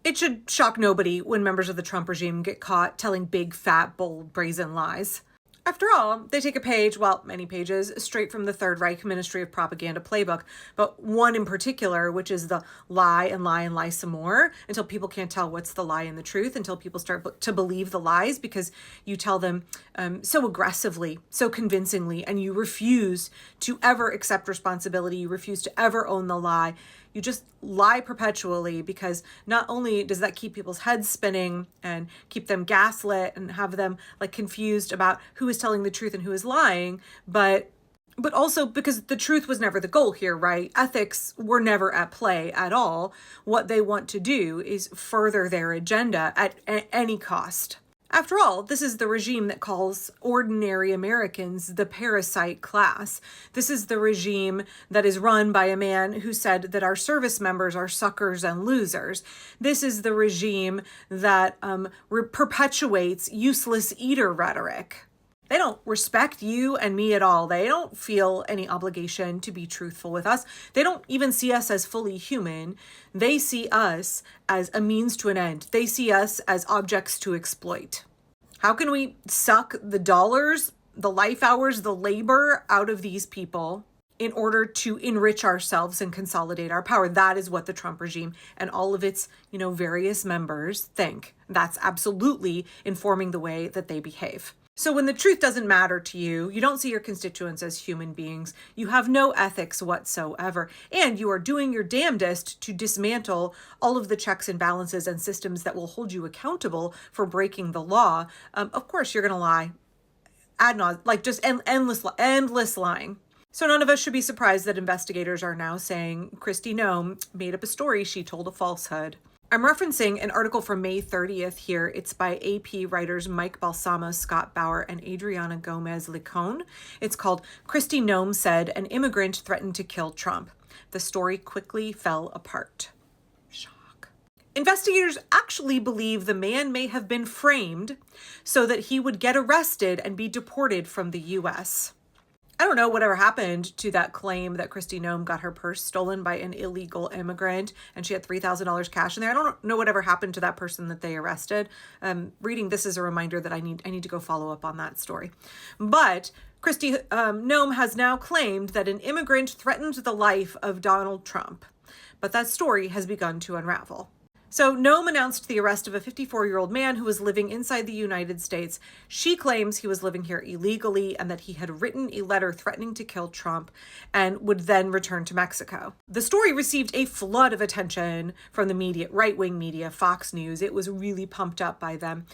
It should shock nobody when members of the Trump regime get caught telling big, fat, bold, brazen lies. After all, they take a page, well, many pages, straight from the Third Reich Ministry of Propaganda playbook, but one in particular, which is the lie and lie and lie some more until people can't tell what's the lie and the truth, until people start to believe the lies because you tell them so aggressively, so convincingly, and you refuse to ever accept responsibility, you refuse to ever own the lie. You just lie perpetually because not only does that keep people's heads spinning and keep them gaslit and have them like confused about who is telling the truth and who is lying, but also because the truth was never the goal here, right? Ethics were never at play at all. What they want to do is further their agenda at any cost. After all, this is the regime that calls ordinary Americans the parasite class. This is the regime that is run by a man who said that our service members are suckers and losers. This is the regime that perpetuates useless eater rhetoric. They don't respect you and me at all. They don't feel any obligation to be truthful with us. They don't even see us as fully human. They see us as a means to an end. They see us as objects to exploit. How can we suck the dollars, the life hours, the labor out of these people in order to enrich ourselves and consolidate our power? That is what the Trump regime and all of its, various members think. That's absolutely informing the way that they behave. So when the truth doesn't matter to you, you don't see your constituents as human beings, you have no ethics whatsoever, and you are doing your damnedest to dismantle all of the checks and balances and systems that will hold you accountable for breaking the law, of course you're going to lie ad nauseam, like just endless lying. So none of us should be surprised that investigators are now saying Kristi Noem made up a story, she told a falsehood. I'm referencing an article from May 30th here. It's by AP writers Mike Balsamo, Scott Bauer, and Adriana Gomez-Licon. It's called Kristi Noem Said an Immigrant Threatened to Kill Trump. The story quickly fell apart. Shock. Investigators actually believe the man may have been framed so that he would get arrested and be deported from the U.S. I don't know whatever happened to that claim that Kristi Noem got her purse stolen by an illegal immigrant and she had $3,000 cash in there. I don't know whatever happened to that person that they arrested. Reading this is a reminder that I need to go follow up on that story. But Kristi Noem has now claimed that an immigrant threatened the life of Donald Trump. But that story has begun to unravel. So Noem announced the arrest of a 54-year-old man who was living inside the United States. She claims he was living here illegally and that he had written a letter threatening to kill Trump and would then return to Mexico. The story received a flood of attention from the media, right-wing media, Fox News. It was really pumped up by them.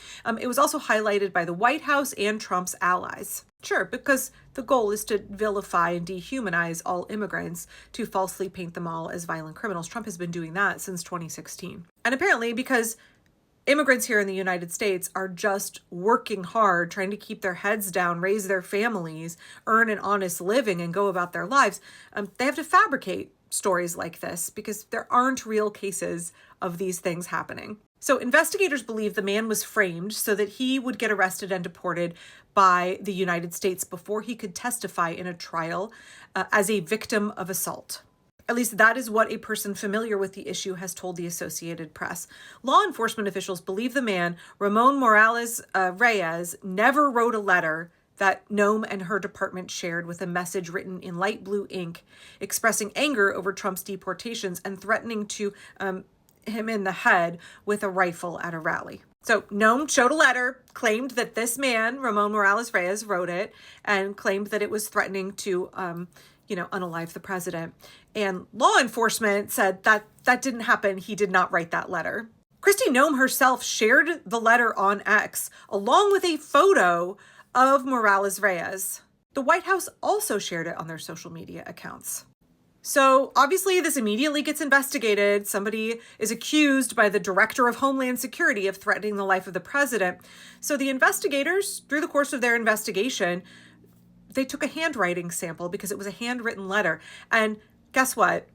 It was also highlighted by the White House and Trump's allies. Sure, because the goal is to vilify and dehumanize all immigrants, to falsely paint them all as violent criminals. Trump has been doing that since 2016. And apparently because immigrants here in the United States are just working hard, trying to keep their heads down, raise their families, earn an honest living, and go about their lives, they have to fabricate stories like this because there aren't real cases of these things happening. So investigators believe the man was framed so that he would get arrested and deported by the United States before he could testify in a trial as a victim of assault. At least that is what a person familiar with the issue has told the Associated Press. Law enforcement officials believe the man, Ramon Morales Reyes, never wrote a letter that Noem and her department shared with a message written in light blue ink expressing anger over Trump's deportations and threatening to him in the head with a rifle at a rally. So Noem showed a letter, claimed that this man, Ramon Morales Reyes, wrote it and claimed that it was threatening to, unalive the president. And law enforcement said that didn't happen. He did not write that letter. Kristi Noem herself shared the letter on X along with a photo of Morales Reyes. The White House also shared it on their social media accounts. So obviously this immediately gets investigated. Somebody is accused by the Director of Homeland Security of threatening the life of the president. So the investigators, through the course of their investigation, they took a handwriting sample because it was a handwritten letter. And guess what?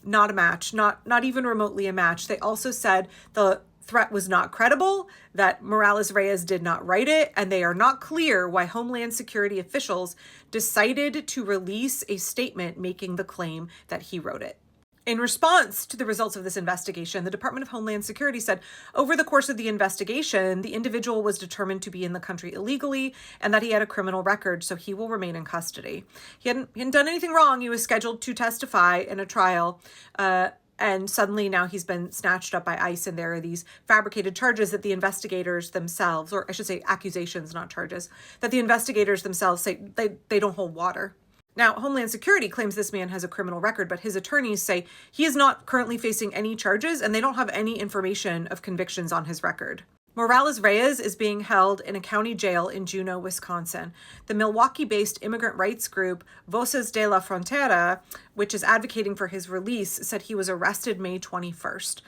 Not a match, not even remotely a match. They also said the threat was not credible, that Morales Reyes did not write it, and they are not clear why Homeland Security officials decided to release a statement making the claim that he wrote it. In response to the results of this investigation, the Department of Homeland Security said over the course of the investigation, the individual was determined to be in the country illegally and that he had a criminal record, so he will remain in custody. He hadn't done anything wrong. He was scheduled to testify in a trial, and suddenly now he's been snatched up by ICE, and there are these fabricated charges that the investigators themselves, or I should say accusations, not charges, that the investigators themselves say they don't hold water. Now, Homeland Security claims this man has a criminal record, but his attorneys say he is not currently facing any charges and they don't have any information of convictions on his record. Morales Reyes is being held in a county jail in Juneau, Wisconsin. The Milwaukee-based immigrant rights group Voces de la Frontera, which is advocating for his release, said he was arrested May 21st.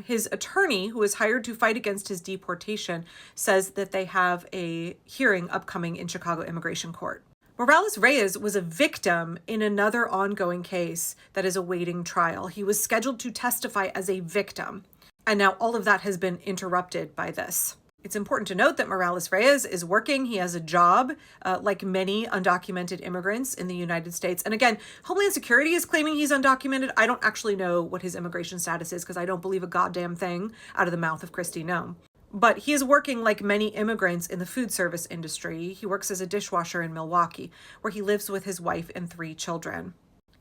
His attorney, who is hired to fight against his deportation, says that they have a hearing upcoming in Chicago Immigration Court. Morales Reyes was a victim in another ongoing case that is awaiting trial. He was scheduled to testify as a victim, and now all of that has been interrupted by this. It's important to note that Morales Reyes is working. He has a job, like many undocumented immigrants in the United States. And again, Homeland Security is claiming he's undocumented. I don't actually know what his immigration status is because I don't believe a goddamn thing out of the mouth of Kristi Noem. But he is working like many immigrants in the food service industry. He works as a dishwasher in Milwaukee, where he lives with his wife and 3 children.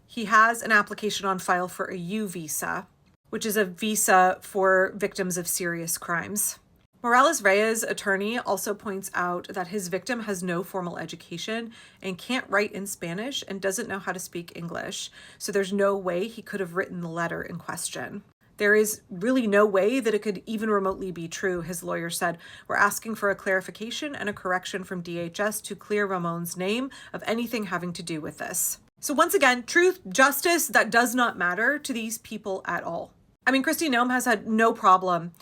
He has an application on file for a U visa, which is a visa for victims of serious crimes. Morales Reyes' attorney also points out that his victim has no formal education and can't write in Spanish and doesn't know how to speak English, so there's no way he could have written the letter in question. There is really no way that it could even remotely be true, his lawyer said. We're asking for a clarification and a correction from DHS to clear Ramon's name of anything having to do with this. So once again, truth, justice, that does not matter to these people at all. I mean, Kristi Noem has had no problem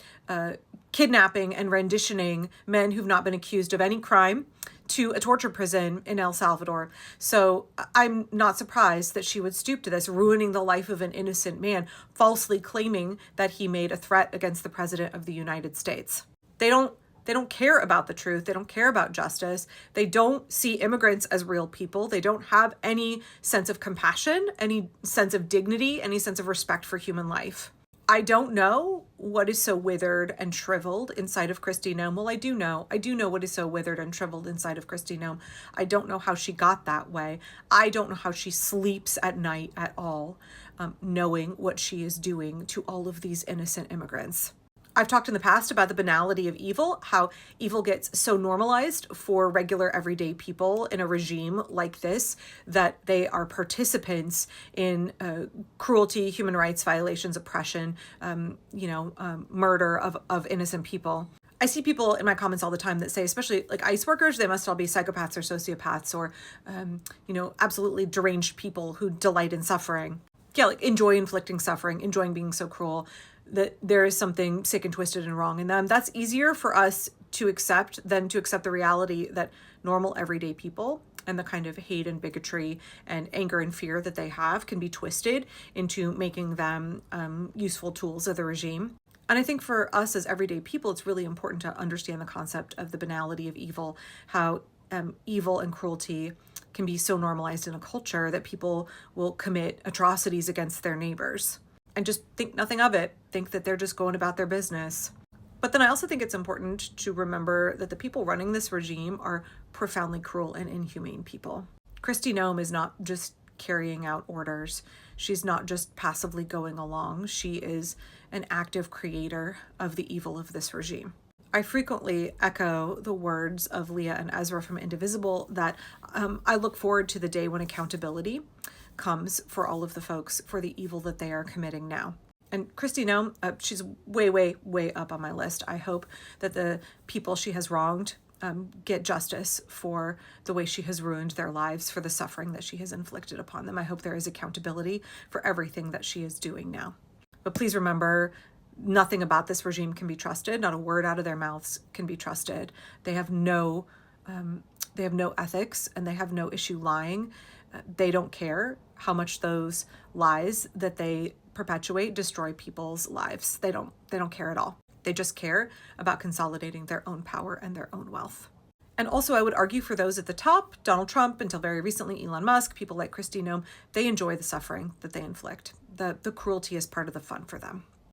kidnapping and renditioning men who've not been accused of any crime to a torture prison in El Salvador. So I'm not surprised that she would stoop to this, ruining the life of an innocent man, falsely claiming that he made a threat against the president of the United States. They don't care about the truth. They don't care about justice. They don't see immigrants as real people. They don't have any sense of compassion, any sense of dignity, any sense of respect for human life. I don't know what is so withered and shriveled inside of Kristi Noem. Well, I do know. I do know what is so withered and shriveled inside of Kristi Noem. I don't know how she got that way. I don't know how she sleeps at night at all, knowing what she is doing to all of these innocent immigrants. I've talked in the past about the banality of evil, how evil gets so normalized for regular everyday people in a regime like this that they are participants in cruelty, human rights violations, oppression, murder of innocent people. I see people in my comments all the time that say, especially like ICE workers, they must all be psychopaths or sociopaths or, absolutely deranged people who delight in suffering. Yeah, like enjoy inflicting suffering, enjoying being so cruel, that there is something sick and twisted and wrong in them. That's easier for us to accept than to accept the reality that normal everyday people and the kind of hate and bigotry and anger and fear that they have can be twisted into making them useful tools of the regime. And I think for us as everyday people, it's really important to understand the concept of the banality of evil, how evil and cruelty can be so normalized in a culture that people will commit atrocities against their neighbors and just think nothing of it, think that they're just going about their business. But then I also think it's important to remember that the people running this regime are profoundly cruel and inhumane people. Kristi Noem is not just carrying out orders. She's not just passively going along. She is an active creator of the evil of this regime. I frequently echo the words of Leah and Ezra from Indivisible that I look forward to the day when accountability comes for all of the folks for the evil that they are committing now. And Kristi Noem, she's way, way, way up on my list. I hope that the people she has wronged get justice for the way she has ruined their lives, for the suffering that she has inflicted upon them. I hope there is accountability for everything that she is doing now. But please remember, nothing about this regime can be trusted. Not a word out of their mouths can be trusted. They have no ethics, and they have no issue lying. They don't care how much those lies that they perpetuate destroy people's lives. They don't care at all. They just care about consolidating their own power and their own wealth. And also, I would argue for those at the top, Donald Trump, until very recently, Elon Musk, people like Kristi Noem, they enjoy the suffering that they inflict. The cruelty is part of the fun for them.